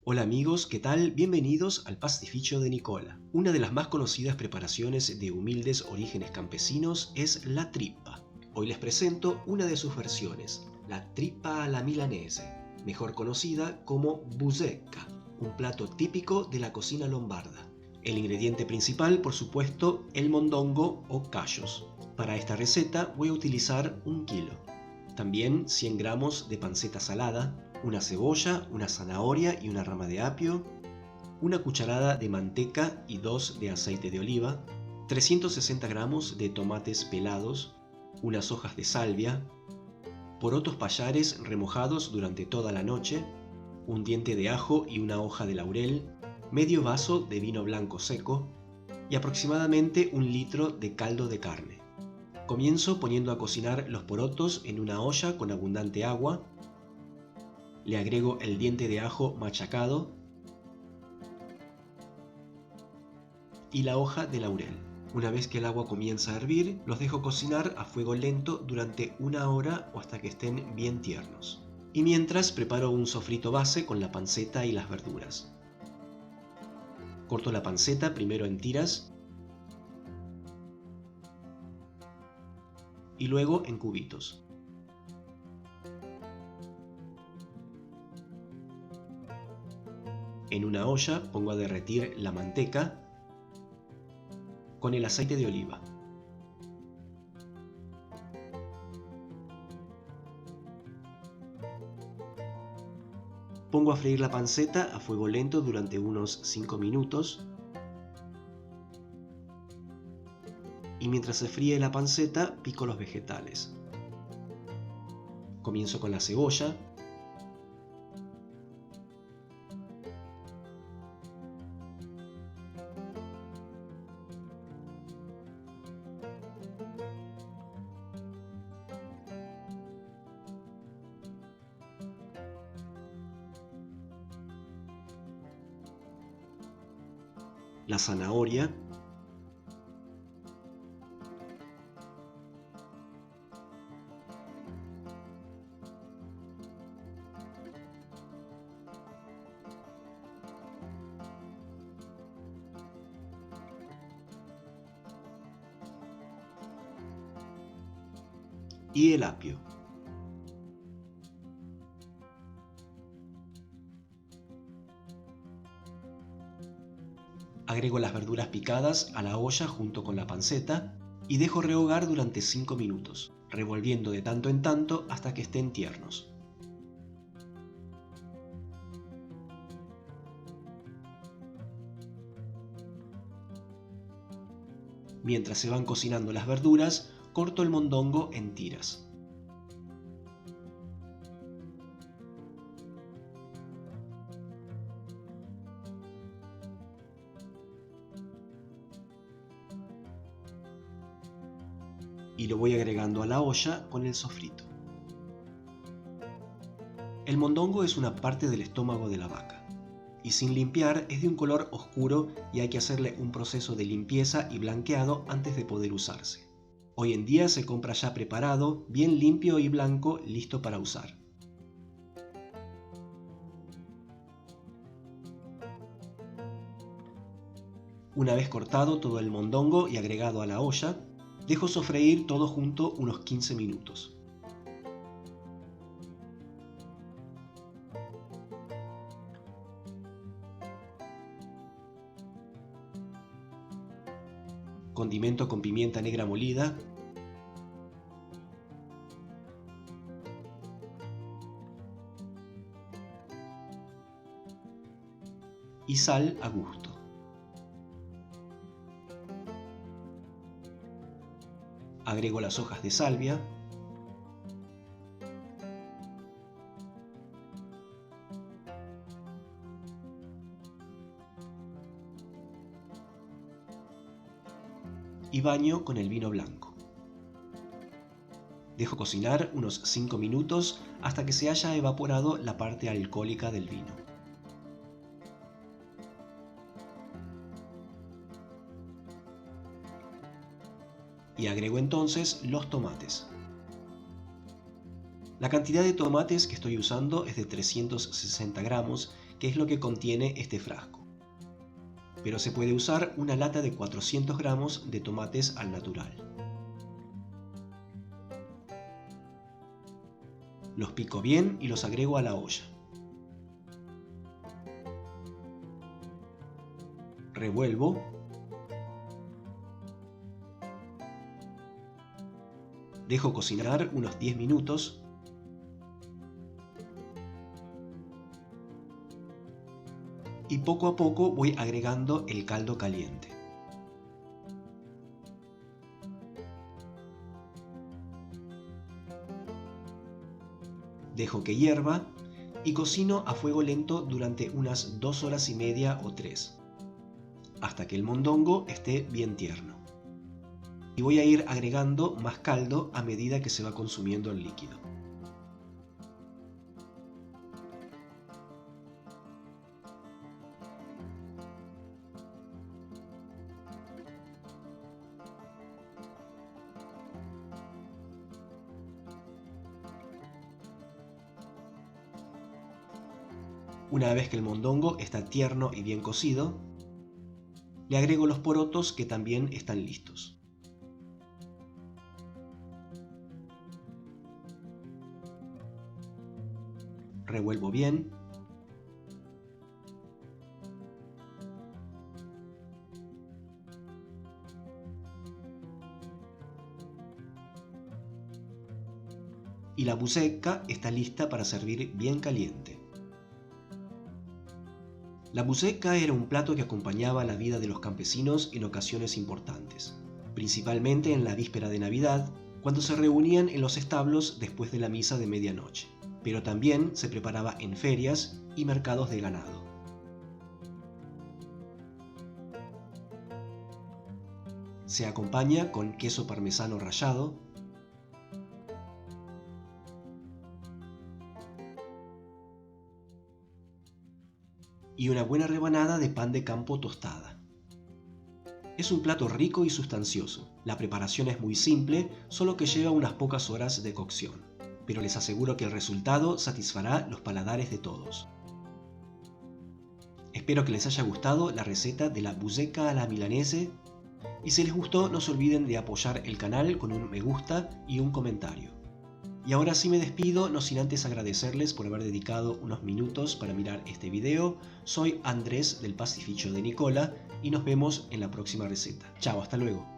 Hola amigos, ¿qué tal? Bienvenidos al Pastificio de Nicola. Una de las más conocidas preparaciones de humildes orígenes campesinos es la trippa. Hoy les presento una de sus versiones, la trippa alla milanese, mejor conocida como busecca, un plato típico de la cocina lombarda. El ingrediente principal, por supuesto, el mondongo o callos. Para esta receta voy a utilizar 1 kilo. También 100 gramos de panceta salada, una cebolla, una zanahoria y una rama de apio, una cucharada de manteca y 2 de aceite de oliva, 360 gramos de tomates pelados, unas hojas de salvia, porotos pallares remojados durante toda la noche, un diente de ajo y una hoja de laurel, medio vaso de vino blanco seco y aproximadamente 1 litro de caldo de carne. Comienzo poniendo a cocinar los porotos en una olla con abundante agua. Le agrego el diente de ajo machacado y la hoja de laurel. Una vez que el agua comienza a hervir, los dejo cocinar a fuego lento durante 1 hora o hasta que estén bien tiernos. Y mientras preparo un sofrito base con la panceta y las verduras. Corto la panceta primero en tiras y luego en cubitos. En una olla pongo a derretir la manteca con el aceite de oliva. Pongo a freír la panceta a fuego lento durante unos 5 minutos. Y mientras se fríe la panceta, pico los vegetales. Comienzo con la cebolla, la zanahoria, y el apio. Agrego las verduras picadas a la olla junto con la panceta y dejo rehogar durante 5 minutos, revolviendo de tanto en tanto hasta que estén tiernos. Mientras se van cocinando las verduras, corto el mondongo en tiras. Y lo voy agregando a la olla con el sofrito. El mondongo es una parte del estómago de la vaca, y sin limpiar es de un color oscuro y hay que hacerle un proceso de limpieza y blanqueado antes de poder usarse. Hoy en día se compra ya preparado, bien limpio y blanco, listo para usar. Una vez cortado todo el mondongo y agregado a la olla, dejo sofreír todo junto unos 15 minutos. Condimento con pimienta negra molida, y sal a gusto. Agrego las hojas de salvia, y baño con el vino blanco. Dejo cocinar unos 5 minutos hasta que se haya evaporado la parte alcohólica del vino. Y agrego entonces los tomates. La cantidad de tomates que estoy usando es de 360 gramos, que es lo que contiene este frasco. Pero se puede usar una lata de 400 gramos de tomates al natural. Los pico bien y los agrego a la olla. Revuelvo. Dejo cocinar unos 10 minutos. Y poco a poco voy agregando el caldo caliente. Dejo que hierva y cocino a fuego lento durante unas 2 horas y media o 3, hasta que el mondongo esté bien tierno. Y voy a ir agregando más caldo a medida que se va consumiendo el líquido. Una vez que el mondongo está tierno y bien cocido, le agrego los porotos que también están listos. Revuelvo bien. Y la bucecca está lista para servir bien caliente. La bucecca era un plato que acompañaba la vida de los campesinos en ocasiones importantes, principalmente en la víspera de Navidad, cuando se reunían en los establos después de la misa de medianoche, pero también se preparaba en ferias y mercados de ganado. Se acompaña con queso parmesano rallado, y una buena rebanada de pan de campo tostada. Es un plato rico y sustancioso. La preparación es muy simple, solo que lleva unas pocas horas de cocción, pero les aseguro que el resultado satisfará los paladares de todos. Espero que les haya gustado la receta de la bucecca a la milanese, y si les gustó no se olviden de apoyar el canal con un me gusta y un comentario. Y ahora sí me despido, no sin antes agradecerles por haber dedicado unos minutos para mirar este video. Soy Andrés del Pastificio de Nicola y nos vemos en la próxima receta. Chao, hasta luego.